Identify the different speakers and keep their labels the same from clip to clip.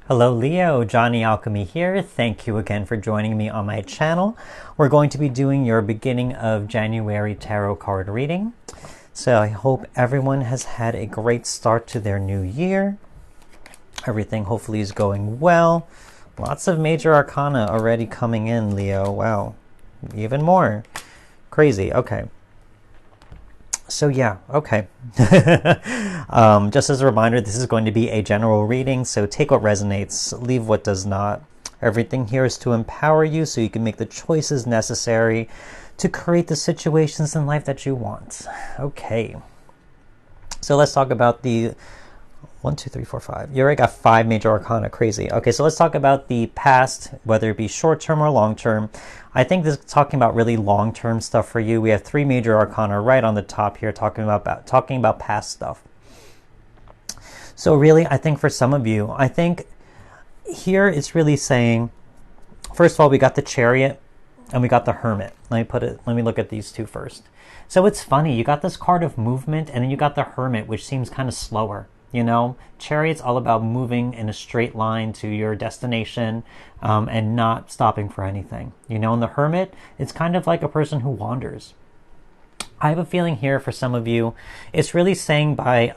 Speaker 1: Hello Leo, Johnny Alchemy here. Thank you again for joining me on my channel. We're going to be doing your beginning of January tarot card reading. So I hope everyone has had a great start to their new year. Everything hopefully is going well. Lots of major arcana already coming in, Leo. Wow, even more. Crazy. Okay. So yeah, okay. Just as a reminder, this is going to be a general reading, so take what resonates, leave what does not. Everything here is to empower you so you can make the choices necessary to create the situations in life that you want. Okay. So let's talk about the 1, 2, 3, 4, 5. You already got 5 major arcana. Crazy. Okay, so let's talk about the past, whether it be short-term or long-term. I think this is talking about really long-term stuff for you. We have 3 major arcana right on the top here, talking about past stuff. So really, I think for some of you, I think here it's really saying, first of all, we got the Chariot and we got the Hermit. Let me look at these two first. So it's funny, you got this card of movement and then you got the Hermit, which seems kind of slower. You know, Chariot's all about moving in a straight line to your destination and not stopping for anything. You know, and the Hermit, it's kind of like a person who wanders. I have a feeling here for some of you, it's really saying by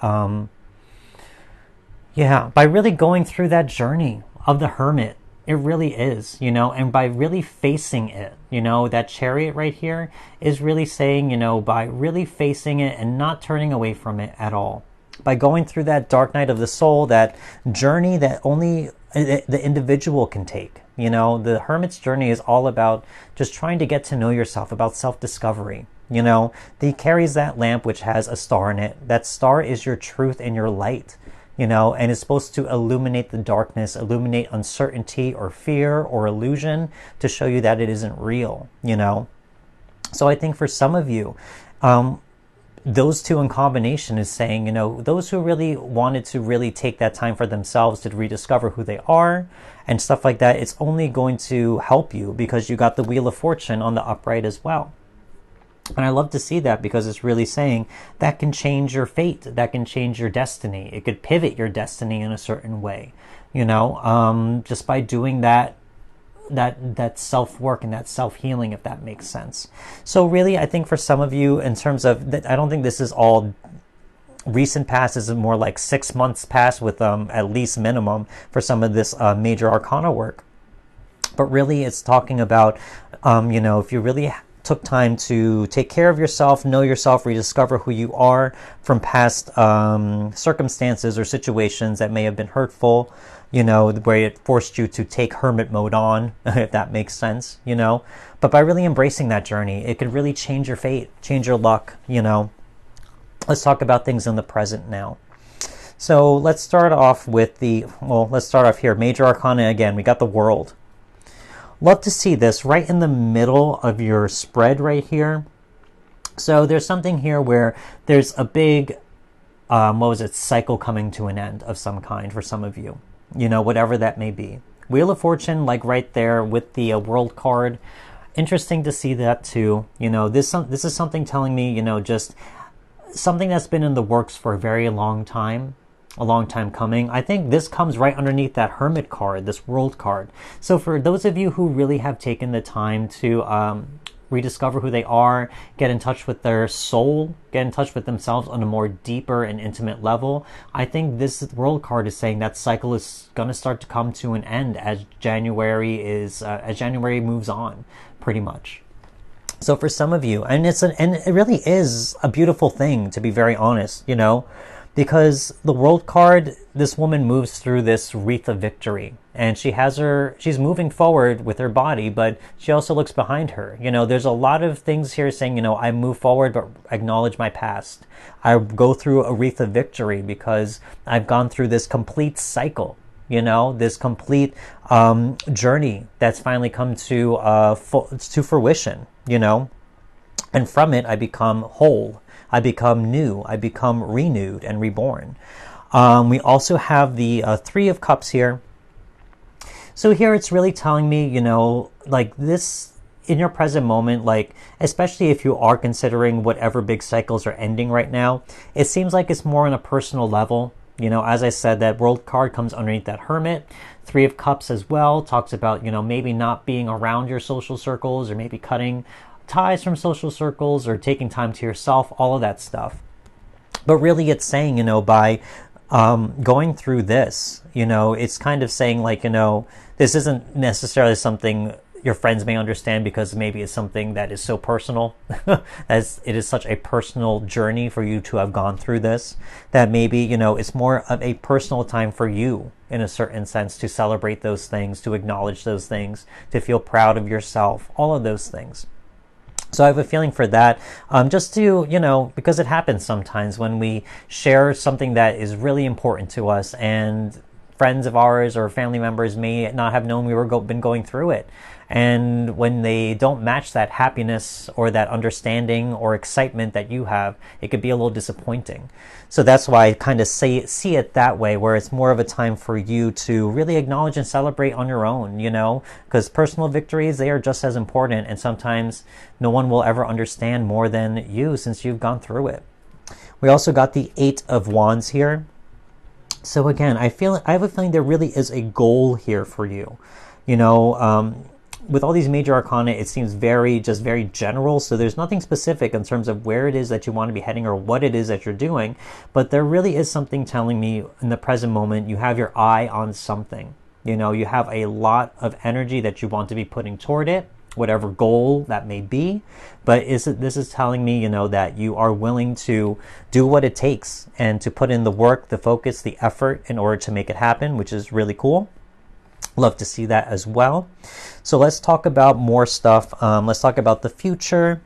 Speaker 1: really going through that journey of the Hermit. It really is, you know, and by really facing it, you know, that Chariot right here is really saying, you know, by really facing it and not turning away from it at all. By going through that dark night of the soul, that journey that only the individual can take. You know, the Hermit's journey is all about just trying to get to know yourself, about self-discovery. You know, he carries that lamp which has a star in it. That star is your truth and your light, you know, and it's supposed to illuminate the darkness, illuminate uncertainty or fear or illusion to show you that it isn't real, you know. So I think for some of you, those two in combination is saying, you know, those who really wanted to really take that time for themselves to rediscover who they are and stuff like that, it's only going to help you because you got the Wheel of Fortune on the upright as well. And I love to see that because it's really saying that can change your fate, that can change your destiny. It could pivot your destiny in a certain way, you know, just by doing that self-work and that self-healing, if that makes sense. So really, I think for some of you, in terms of, I don't think this is all recent past. This is more like 6 months past with at least minimum for some of this major arcana work. But really, it's talking about, you know, if you really took time to take care of yourself, know yourself, rediscover who you are from past circumstances or situations that may have been hurtful, you know, where it forced you to take hermit mode on, if that makes sense, you know. But by really embracing that journey, it could really change your fate, change your luck, you know. Let's talk about things in the present now. So let's start off with let's start off here. Major arcana again, we got the World. Love to see this right in the middle of your spread right here. So there's something here where there's a big, cycle coming to an end of some kind for some of you. You know, whatever that may be. Wheel of Fortune, like right there with the World card. Interesting to see that too. You know, this is something telling me, you know, just something that's been in the works for a very long time. A long time coming. I think this comes right underneath that Hermit card, this World card. So for those of you who really have taken the time to rediscover who they are, get in touch with their soul, get in touch with themselves on a more deeper and intimate level, I think this World card is saying that cycle is going to start to come to an end as January moves on, pretty much. So for some of you, and it really is a beautiful thing, to be very honest, you know, because the World card, this woman moves through this wreath of victory, and she's moving forward with her body, but she also looks behind her. You know, there's a lot of things here saying, you know, I move forward, but acknowledge my past. I go through a wreath of victory because I've gone through this complete cycle, you know, this complete journey that's finally come to fruition, you know, and from it, I become whole. I become new. I become renewed and reborn. We also have the 3 of Cups here. So here it's really telling me, you know, like this in your present moment, like especially if you are considering whatever big cycles are ending right now, it seems like it's more on a personal level. You know, as I said, that World card comes underneath that Hermit. Three of Cups as well talks about, you know, maybe not being around your social circles, or maybe cutting ties from social circles, or taking time to yourself, all of that stuff. But really it's saying, you know, by going through this, you know, it's kind of saying like, you know, this isn't necessarily something your friends may understand, because maybe it's something that is so personal, as it is such a personal journey for you to have gone through this, that maybe, you know, it's more of a personal time for you in a certain sense, to celebrate those things, to acknowledge those things, to feel proud of yourself, all of those things. So I have a feeling for that, just to, you know, because it happens sometimes when we share something that is really important to us, and friends of ours or family members may not have known we were been going through it. And when they don't match that happiness or that understanding or excitement that you have, it could be a little disappointing. So that's why I kind of see it that way, where it's more of a time for you to really acknowledge and celebrate on your own, you know, because personal victories, they are just as important. And sometimes no one will ever understand more than you, since you've gone through it. We also got the 8 of Wands here. So again, I have a feeling there really is a goal here for you. You know, with all these major arcana, it seems very general. So there's nothing specific in terms of where it is that you want to be heading or what it is that you're doing. But there really is something telling me in the present moment, you have your eye on something. You know, you have a lot of energy that you want to be putting toward it, whatever goal that may be. But this is telling me, you know, that you are willing to do what it takes and to put in the work, the focus, the effort in order to make it happen, which is really cool. Love to see that as well. So let's talk about more stuff. Let's talk about the future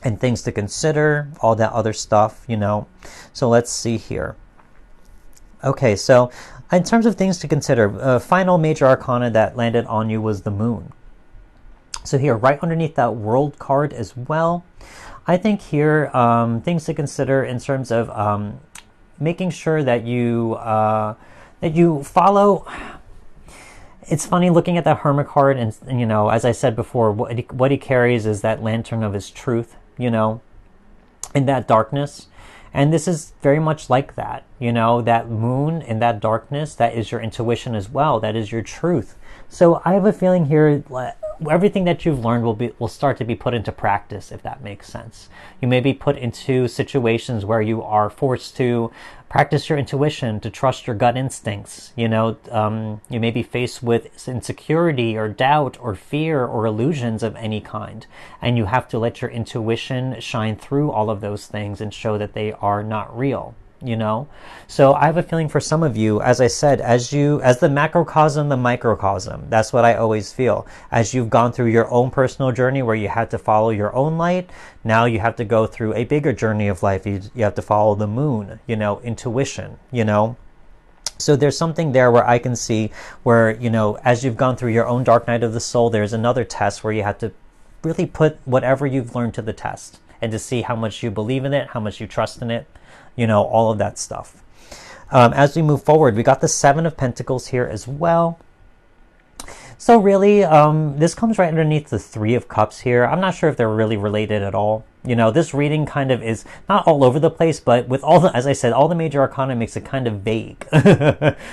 Speaker 1: and things to consider, all that other stuff, you know. So let's see here. Okay, so in terms of things to consider, final major arcana that landed on you was the Moon. So here, right underneath that World card as well, I think here, things to consider in terms of making sure that you follow. It's funny looking at that Hermit card, and you know, as I said before, what he carries is that lantern of his truth, you know, in that darkness. And this is very much like that, you know, that moon in that darkness, that is your intuition as well. That is your truth. So I have a feeling here, everything that you've learned will start to be put into practice, if that makes sense. You may be put into situations where you are forced to practice your intuition, to trust your gut instincts. You know, you may be faced with insecurity or doubt or fear or illusions of any kind. And you have to let your intuition shine through all of those things and show that they are not real. You know, so I have a feeling for some of you, as I said, as the macrocosm, the microcosm, that's what I always feel. As you've gone through your own personal journey where you had to follow your own light, now you have to go through a bigger journey of life. You have to follow the moon, you know, intuition, you know. So there's something there where I can see where, you know, as you've gone through your own dark night of the soul, there's another test where you have to really put whatever you've learned to the test, and to see how much you believe in it, how much you trust in it, you know, all of that stuff. As we move forward, we got the 7 of Pentacles here as well. So really, this comes right underneath the 3 of Cups here. I'm not sure if they're really related at all. You know, this reading kind of is not all over the place, but with all the, as I said, all the major arcana makes it kind of vague.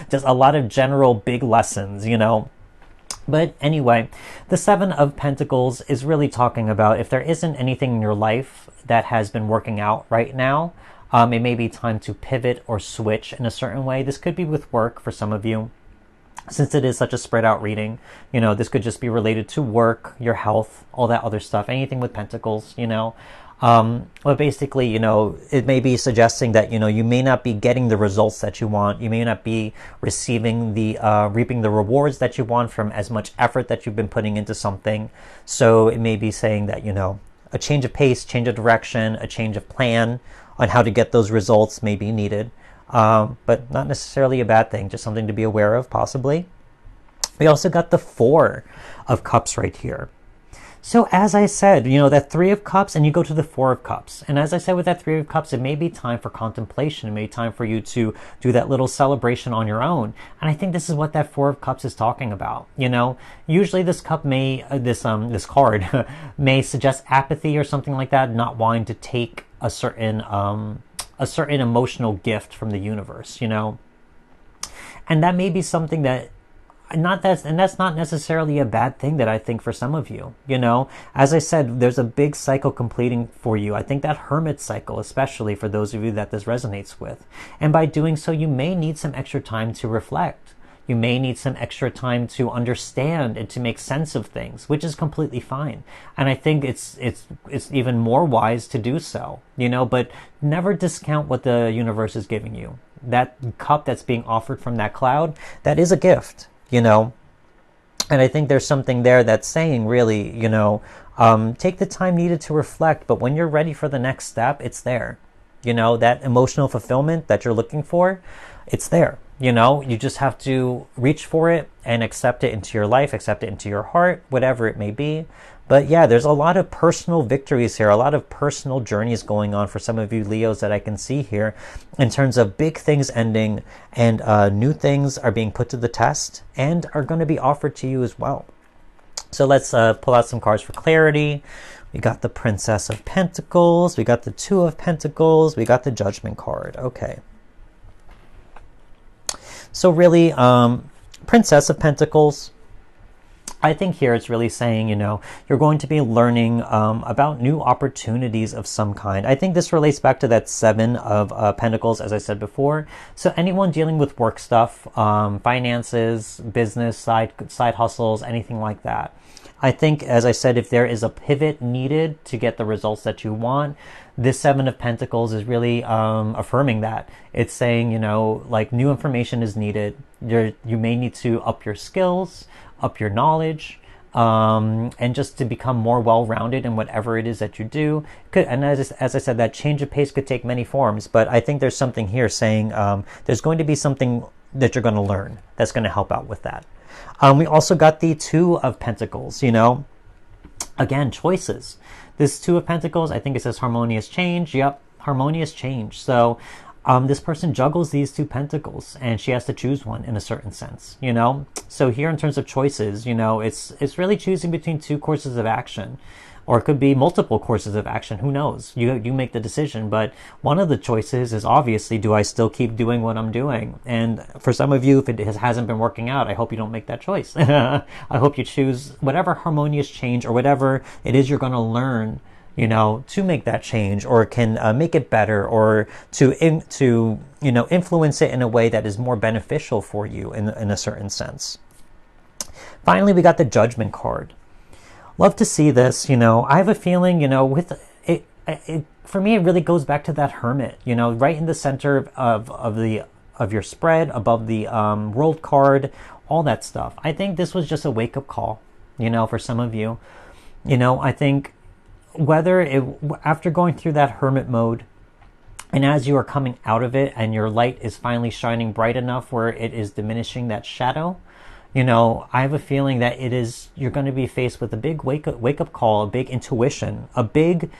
Speaker 1: Just a lot of general big lessons, you know. But anyway, the 7 of Pentacles is really talking about if there isn't anything in your life that has been working out right now, it may be time to pivot or switch in a certain way. This could be with work for some of you. Since it is such a spread out reading, you know, this could just be related to work, your health, all that other stuff, anything with pentacles, you know. But basically, you know, it may be suggesting that, you know, you may not be getting the results that you want. You may not be receiving reaping the rewards that you want from as much effort that you've been putting into something. So it may be saying that, you know, a change of pace, change of direction, a change of plan on how to get those results may be needed. But not necessarily a bad thing, just something to be aware of, possibly. We also got the 4 of Cups right here. So as I said, you know, that 3 of Cups, and you go to the 4 of Cups. And as I said with that 3 of Cups, it may be time for contemplation. It may be time for you to do that little celebration on your own. And I think this is what that 4 of Cups is talking about. You know, usually this cup may, this card may suggest apathy or something like that, not wanting to take a certain a certain emotional gift from the universe, you know? And that may be something that that's not necessarily a bad thing, that I think for some of you, you know, as I said, there's a big cycle completing for you. I think that hermit cycle, especially for those of you that this resonates with. And by doing so, you may need some extra time to reflect. You may need some extra time to understand and to make sense of things, which is completely fine. And I think it's even more wise to do so, you know, but never discount what the universe is giving you. That cup that's being offered from that cloud, that is a gift, you know. And I think there's something there that's saying, really, you know, take the time needed to reflect, but when you're ready for the next step, it's there. You know, that emotional fulfillment that you're looking for, it's there. You know, you just have to reach for it and accept it into your life, accept it into your heart, whatever it may be. But yeah, there's a lot of personal victories here, a lot of personal journeys going on for some of you Leos that I can see here, in terms of big things ending, and new things are being put to the test and are going to be offered to you as well. So let's pull out some cards for clarity. We got the Princess of Pentacles, we got the Two of Pentacles, we got the Judgment card. Okay. So really, Princess of Pentacles, I think here it's really saying, you know, you're going to be learning about new opportunities of some kind. I think this relates back to that Seven of Pentacles, as I said before. So anyone dealing with work stuff, finances, business, side hustles, anything like that. I think, as I said, if there is a pivot needed to get the results that you want, this Seven of Pentacles is really affirming that. It's saying, you know, like, new information is needed. You may need to up your skills, up your knowledge, and just to become more well-rounded in whatever it is that you do. And as I said, that change of pace could take many forms, but I think there's something here saying there's going to be something that you're going to learn that's going to help out with that. We also got the Two of Pentacles, you know, again, choices. This Two of Pentacles, I think it says harmonious change. Yep, harmonious change. So this person juggles these two pentacles, and she has to choose one in a certain sense, you know. So here, in terms of choices, you know, it's really choosing between two courses of action, or it could be multiple courses of action. Who knows? You make the decision. But one of the choices is obviously, do I still keep doing what I'm doing? And for some of you, if it hasn't been working out, I hope you don't make that choice. I hope you choose whatever harmonious change or whatever it is you're going to learn, you know, to make that change, or can make it better, or to you know, influence it in a way that is more beneficial for you in a certain sense. Finally, we got the Judgment card. Love to see this, you know. I have a feeling, you know, with it for me, it really goes back to that Hermit, you know, right in the center of your spread, above the World card, all that stuff. I think this was just a wake-up call, you know, for some of you. You know, I think after going through that Hermit mode, and as you are coming out of it and your light is finally shining bright enough where it is diminishing that shadow, you know, I have a feeling that you're going to be faced with a big wake up call, a big intuition, a big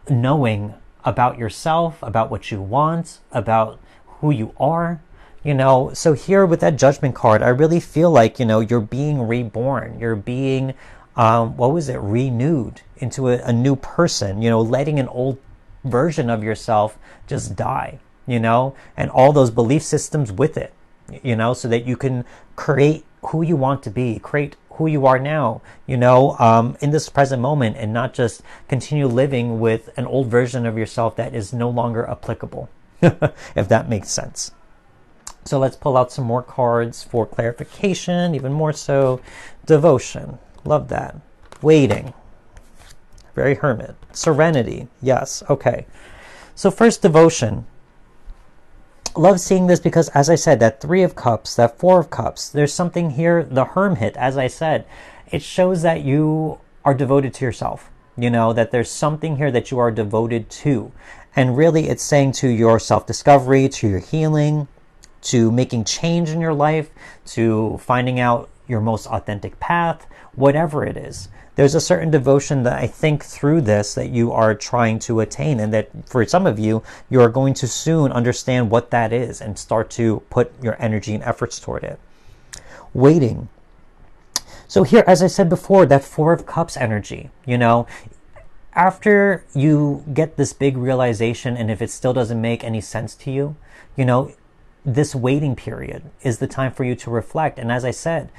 Speaker 1: knowing about yourself, about what you want, about who you are, you know. So here with that Judgment card, I really feel like, you know, you're being reborn. You're being, renewed into a new person, you know, letting an old version of yourself just die, you know, and all those belief systems with it, you know, so that you can create who you want to be, create who you are now, you know, in this present moment, and not just continue living with an old version of yourself that is no longer applicable, if that makes sense. So let's pull out some more cards for clarification, even more so. Devotion, love that. Waiting, very Hermit. Serenity, yes, okay. So first, Devotion. Love seeing this because, as I said, that Three of Cups, that Four of Cups, there's something here, the Hermit, as I said, it shows that you are devoted to yourself, you know, that there's something here that you are devoted to. And really, it's saying to your self-discovery, to your healing, to making change in your life, to finding out your most authentic path, whatever it is. There's a certain devotion that I think through this that you are trying to attain, and that for some of you, you are going to soon understand what that is and start to put your energy and efforts toward it. Waiting. So here, as I said before, that Four of Cups energy, you know, after you get this big realization, and if it still doesn't make any sense to you, you know, this waiting period is the time for you to reflect. And as I said,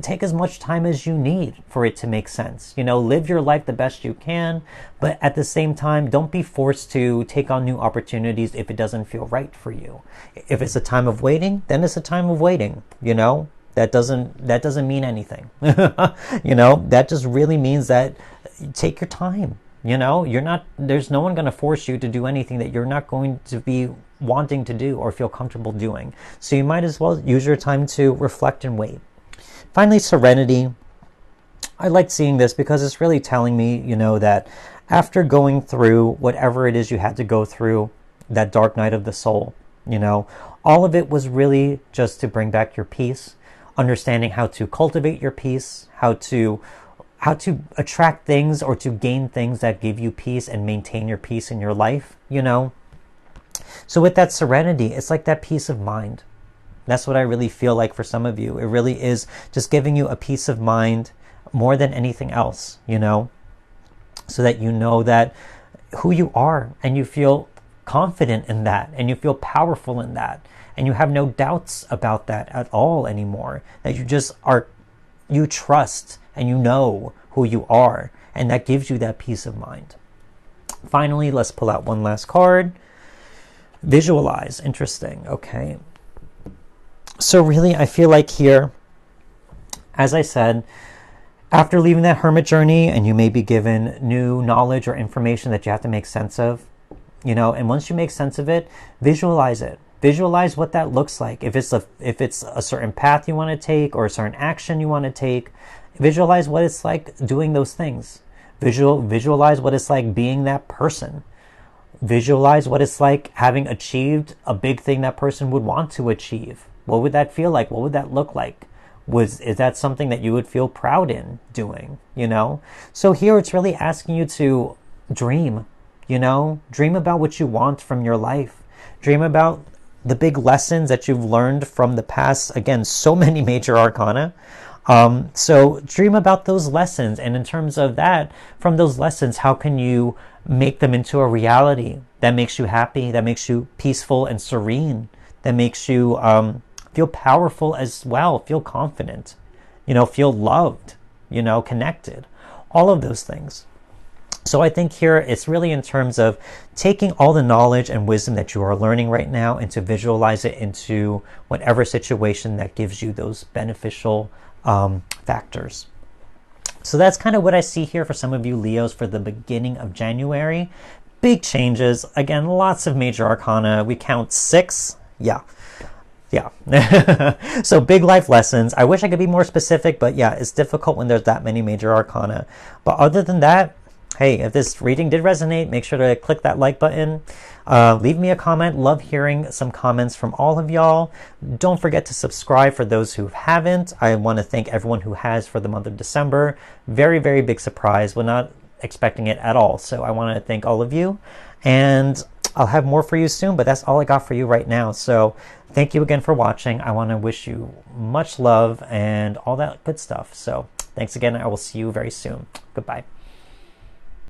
Speaker 1: take as much time as you need for it to make sense. You know, live your life the best you can, but at the same time, don't be forced to take on new opportunities if it doesn't feel right for you. If it's a time of waiting, then it's a time of waiting. You know, that doesn't mean anything. You know, that just really means that take your time. You know, there's no one going to force you to do anything that you're not going to be wanting to do or feel comfortable doing. So you might as well use your time to reflect and wait. Finally, serenity. I like seeing this because it's really telling me, you know, that after going through whatever it is you had to go through, that dark night of the soul, you know, all of it was really just to bring back your peace, understanding how to cultivate your peace, how to attract things or to gain things that give you peace and maintain your peace in your life, you know. So with that serenity, it's like that peace of mind. That's what I really feel like for some of you. It really is just giving you a peace of mind more than anything else, you know, so that you know that who you are and you feel confident in that and you feel powerful in that and you have no doubts about that at all anymore. That you trust and you know who you are, and that gives you that peace of mind. Finally, let's pull out one last card. Visualize. Interesting. Okay. So really, I feel like here, as I said, after leaving that hermit journey, and you may be given new knowledge or information that you have to make sense of, you know, and once you make sense of it, visualize it. Visualize what that looks like. If it's a certain path you want to take or a certain action you want to take, visualize what it's like doing those things. Visualize what it's like being that person. Visualize what it's like having achieved a big thing that person would want to achieve. What would that feel like? What would that look like? Is that something that you would feel proud in doing, you know? So here it's really asking you to dream, you know? Dream about what you want from your life. Dream about the big lessons that you've learned from the past. Again, so many major arcana. So dream about those lessons. And in terms of that, from those lessons, how can you make them into a reality that makes you happy, that makes you peaceful and serene, that makes you feel powerful as well, feel confident, you know, feel loved, you know, connected, all of those things. So I think here it's really in terms of taking all the knowledge and wisdom that you are learning right now and to visualize it into whatever situation that gives you those beneficial factors. So that's kind of what I see here for some of you Leos for the beginning of January. Big changes. Again, lots of major arcana. We count 6. Yeah. So big life lessons. I wish I could be more specific, but yeah, it's difficult when there's that many major arcana. But other than that, hey, if this reading did resonate, make sure to click that like button. Leave me a comment. Love hearing some comments from all of y'all. Don't forget to subscribe for those who haven't. I want to thank everyone who has for the month of December. Very, very big surprise. We're not expecting it at all. So I want to thank all of you. And I'll have more for you soon, but that's all I got for you right now. So thank you again for watching. I want to wish you much love and all that good stuff. So thanks again. I will see you very soon. Goodbye.